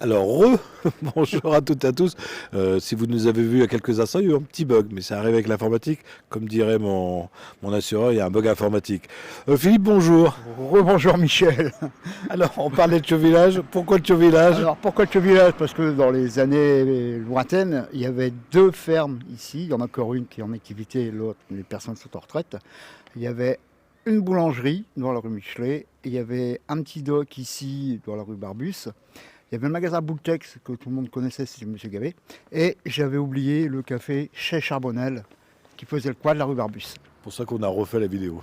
Alors, bonjour à toutes et à tous. Si vous nous avez vus il y a quelques instants, il y a eu un petit bug, mais ça arrive avec l'informatique. Comme dirait mon assureur, il y a un bug informatique. Philippe, bonjour. Rebonjour Michel. Alors, on parlait de Chauvilage. Pourquoi de Chauvilage? Alors pourquoi le village? Parce que dans les années lointaines, il y avait deux fermes ici. Il y en a encore une qui est en activité, l'autre, les personnes sont en retraite. Il y avait une boulangerie dans la rue Michelet. Il y avait un petit dock ici dans la rue Barbus. Il y avait le magasin Boultex que tout le monde connaissait, c'était M. Gavet. Et j'avais oublié le café chez Charbonnel qui faisait le coin de la rue Barbus. C'est pour ça qu'on a refait la vidéo.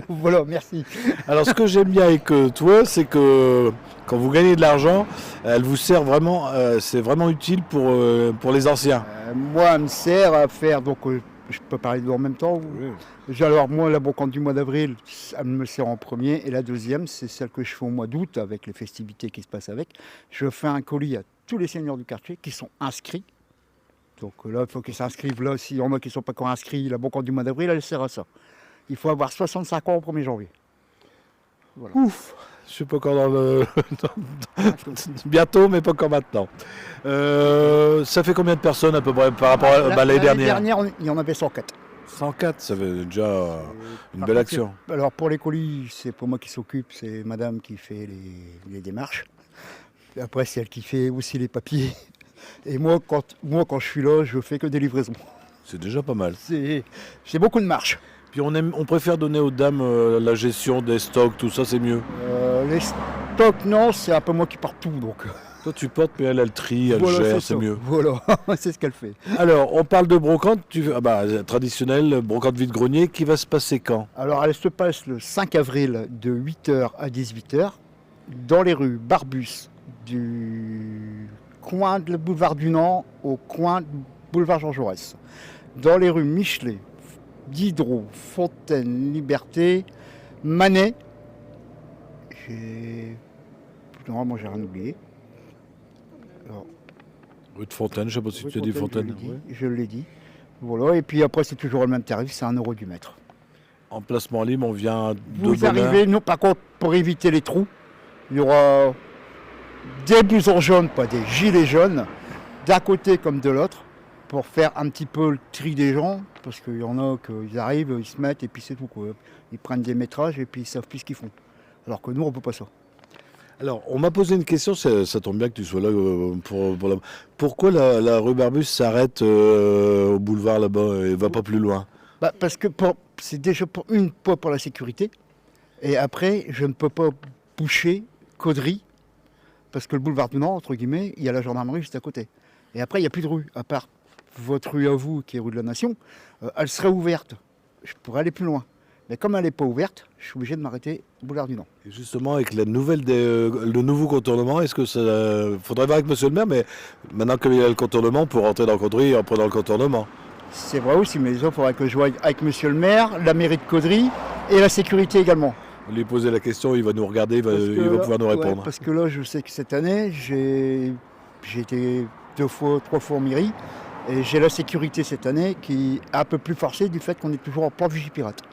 Voilà, merci. Alors, ce que j'aime bien avec toi, c'est que quand vous gagnez de l'argent, elle vous sert vraiment, c'est vraiment utile pour les anciens. Moi, elle me sert à faire, donc je peux parler de deux en même temps. Alors moi, la brocante du mois d'avril, elle me sert en premier. Et la deuxième, c'est celle que je fais au mois d'août, avec les festivités qui se passent avec. Je fais un colis à tous les seigneurs du quartier qui sont inscrits. Donc là, il faut qu'ils s'inscrivent. Là, s'il y en a qui ne sont pas encore inscrits, la brocante du mois d'avril, elle sert à ça. Il faut avoir 65 ans au 1er janvier. Voilà. Ouf, je suis pas encore dans le... Bientôt, mais pas encore maintenant. Ça fait combien de personnes à peu près par rapport à l'année dernière? Il y en avait 104. 104, ça fait déjà une belle action. Alors pour les colis, c'est pour moi qui s'occupe, c'est madame qui fait les démarches. Après, c'est elle qui fait aussi les papiers. Et moi, quand je suis là, je fais que des livraisons. C'est déjà pas mal. C'est beaucoup de marche. Puis on préfère donner aux dames la gestion des stocks, tout ça, c'est mieux. Les stocks, non, c'est un peu moi qui porte tout. Donc. Toi, tu portes, mais elle trie, elle Voilà, gère, c'est mieux. Voilà, c'est ce qu'elle fait. Alors, on parle de brocante, traditionnelle, brocante vide-grenier, qui va se passer quand? Alors, elle se passe le 5 avril de 8h à 18h dans les rues Barbus, du coin de boulevard du Nant au coin du boulevard Jean Jaurès. Dans les rues Michelet, Diderot, Fontaine, Liberté, Manet. Moi, j'ai rien oublié. Alors, Rue de Fontaine, je sais pas si tu as dit Fontaine. Je l'ai dit. Voilà, et puis après, c'est toujours le même tarif, c'est 1 € du mètre. Emplacement libre, on vient de Vous arrivez, non, par contre, pour éviter les trous, il y aura des blousons jaunes, pas des gilets jaunes, d'un côté comme de l'autre, pour faire un petit peu le tri des gens, parce qu'il y en a qui arrivent, ils se mettent et puis c'est tout, quoi. Ils prennent des métrages et puis ils savent plus ce qu'ils font. Alors que nous, on ne peut pas ça. Alors, on m'a posé une question, ça tombe bien que tu sois là Pourquoi la rue Barbus s'arrête au boulevard là-bas et va pas plus loin? Parce que c'est déjà une fois pour la sécurité, et après, je ne peux pas boucher Caudry, parce que le boulevard du Nord, entre guillemets, il y a la gendarmerie juste à côté. Et après, il n'y a plus de rue, à part votre rue à vous, qui est rue de la Nation, elle serait ouverte. Je pourrais aller plus loin. Mais comme elle n'est pas ouverte, je suis obligé de m'arrêter au boulevard du Nord. Et justement, avec le nouveau contournement, est-ce que ça... faudrait voir avec monsieur le maire, mais maintenant qu'il y a le contournement, pour rentrer dans Caudry en prenant le contournement. C'est vrai aussi, mais il faudrait que je voie avec monsieur le maire, la mairie de Caudry et la sécurité également. On lui poser la question, il va nous regarder, il va pouvoir nous répondre. Ouais, parce que là, je sais que cette année, j'ai été 3 fois en mairie, et j'ai la sécurité cette année qui est un peu plus forcée du fait qu'on est toujours en plan de Vigipirate.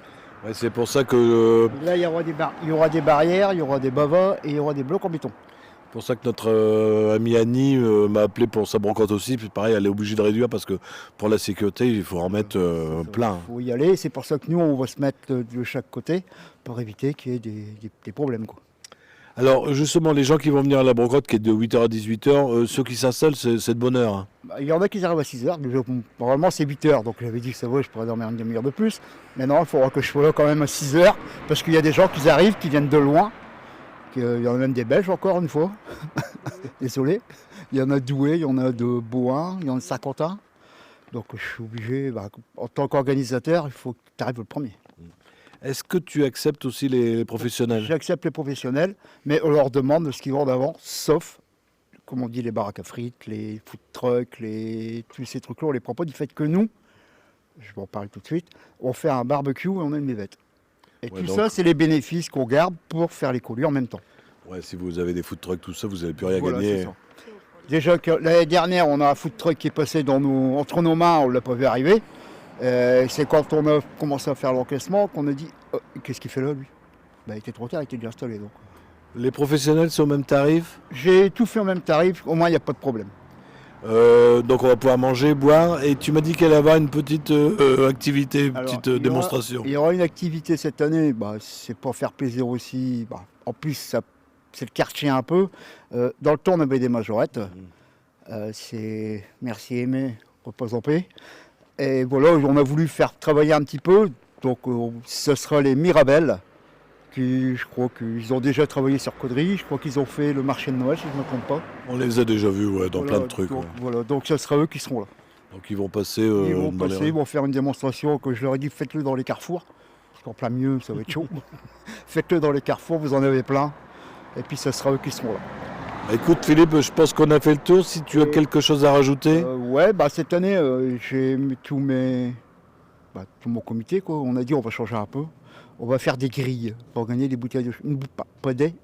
Ouais, c'est pour ça que... Là, il y aura des barrières, il y aura des bavas et il y aura des blocs en béton. C'est pour ça que notre amie Annie m'a appelé pour sa brocante aussi. Puis pareil, elle est obligée de réduire parce que pour la sécurité, il faut en mettre plein. Il faut y aller. C'est pour ça que nous, on va se mettre de chaque côté pour éviter qu'il y ait des problèmes, quoi. Alors justement, les gens qui vont venir à la brocante, qui est de 8h à 18h, ceux qui s'installent, c'est de bonne heure. Il y en a qui arrivent à 6h. Normalement, c'est 8h. Donc j'avais dit que ça va, je pourrais dormir une demi-heure de plus. Mais non, il faudra que je sois là quand même à 6h. Parce qu'il y a des gens qui arrivent, qui viennent de loin. Il y en a même des Belges encore une fois. Désolé. Il y en a de Douai, il y en a de Bohain, il y en a de Saint-Quentin. Donc je suis obligé, en tant qu'organisateur, il faut que tu arrives le premier. Est-ce que tu acceptes aussi les professionnels? J'accepte les professionnels, mais on leur demande ce qu'ils vendent avant, sauf, comme on dit, les baraques à frites, les food trucks, tous ces trucs-là, on les prend pas du fait que nous, je vais en parler tout de suite, on fait un barbecue et on a une mévette. Et ouais, tout ça, c'est les bénéfices qu'on garde pour faire les colis en même temps. Ouais, si vous avez des food trucks, tout ça, vous n'avez plus rien gagner. Déjà que l'année dernière, on a un food truck qui est passé entre nos mains, on ne l'a pas vu arriver. C'est quand on a commencé à faire l'encaissement qu'on a dit oh, qu'est-ce qu'il fait là lui? Il était trop tard, il était déjà installé. Donc. Les professionnels sont au même tarif? J'ai tout fait au même tarif, au moins il n'y a pas de problème. Donc on va pouvoir manger, boire, et tu m'as dit qu'elle allait avoir une petite activité, une Alors, petite démonstration. Il y aura une activité cette année, c'est pour faire plaisir aussi. En plus, c'est le quartier un peu. Dans le temps, on avait des majorettes. C'est merci Aimé, repose en paix. Et voilà, on a voulu faire travailler un petit peu. Donc ce sera les Mirabelles, qui je crois qu'ils ont déjà travaillé sur Caudry. Je crois qu'ils ont fait le marché de Noël, si je ne me trompe pas. On les a déjà vus dans Voilà, plein de trucs. Donc, Ouais. voilà, donc ce sera eux qui seront là. Donc ils vont passer Ils vont faire une démonstration que je leur ai dit, faites-le dans les carrefours. Parce qu'en plein milieu, ça va être chaud. Faites-le dans les carrefours, vous en avez plein. Et puis ce sera eux qui seront là. Écoute Philippe, je pense qu'on a fait le tour. Si tu as quelque chose à rajouter. Cette année, j'ai mis tout mon comité, quoi. On a dit on va changer un peu. On va faire des grilles pour gagner des bouteilles de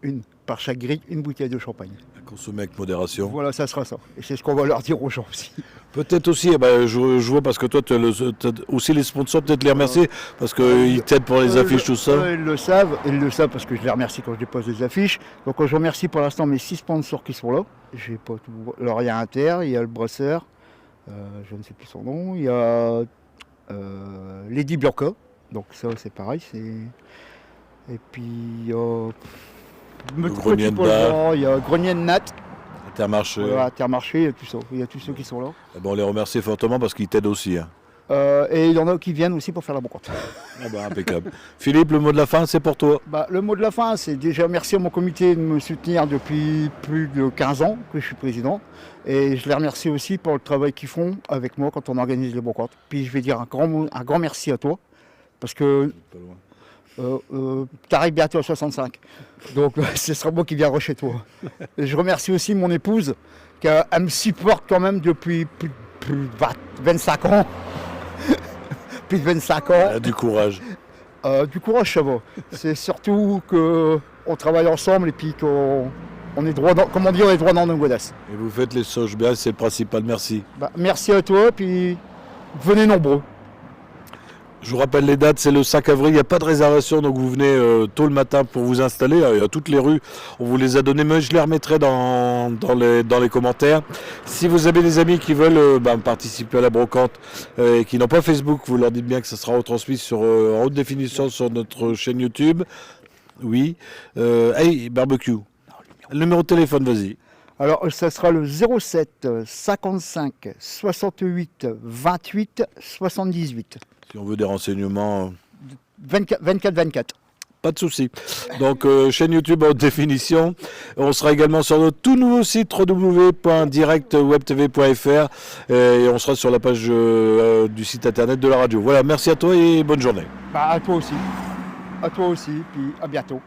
une par chaque grille, une bouteille de champagne. À consommer avec modération. Voilà, ça sera ça. Et c'est ce qu'on va leur dire aux gens aussi. Peut-être aussi, je vois parce que toi, tu as aussi les sponsors, peut-être les remercier parce qu'ils t'aident pour les affiches, tout ça. Ils le savent parce que je les remercie quand je dépose des affiches. Donc je remercie pour l'instant mes 6 sponsors qui sont là. J'ai pas tout. Alors il y a Inter, il y a le Brasseur, je ne sais plus son nom, il y a Lady Bianca. Donc ça c'est pareil, et puis il y a Grenier de Bar, il y a Grenier de Nat, Intermarché. voilà, Intermarché, il y a tout ça. Il y a tous ceux qui sont là. On les remercie fortement parce qu'ils t'aident aussi. Hein. Et il y en a qui viennent aussi pour faire la brocante. Impeccable. Philippe, le mot de la fin, c'est pour toi. Le mot de la fin, c'est déjà merci à mon comité de me soutenir depuis plus de 15 ans que je suis président. Et je les remercie aussi pour le travail qu'ils font avec moi quand on organise les brocantes. Puis je vais dire un grand merci à toi. Parce que tu arrives bientôt à 65. Donc ce sera moi qui viendrai chez toi. Et je remercie aussi mon épouse, qu'elle me supporte quand même depuis plus de 25 ans. Plus de 25 ans. Elle a du courage. Du courage, ça va. C'est surtout qu'on travaille ensemble et puis qu'on est droit dans, comme on dit, on est droit dans nos godasses. Et vous faites les sauges bien, c'est le principal. Merci. Merci à toi, puis venez nombreux. Je vous rappelle les dates, c'est le 5 avril, il n'y a pas de réservation, donc vous venez tôt le matin pour vous installer. Il y a toutes les rues, on vous les a données, mais je les remettrai dans les commentaires. Si vous avez des amis qui veulent participer à la brocante et qui n'ont pas Facebook, vous leur dites bien que ça sera retransmis en haute définition sur notre chaîne YouTube. Oui. Hey, barbecue. Le numéro de téléphone, vas-y. Alors, ça sera le 07 55 68 28 78. Si on veut des renseignements... 24. Pas de souci. Donc, chaîne YouTube en haute définition. On sera également sur notre tout nouveau site www.directwebtv.fr et on sera sur la page du site internet de la radio. Voilà, merci à toi et bonne journée. À toi aussi. À toi aussi, puis à bientôt.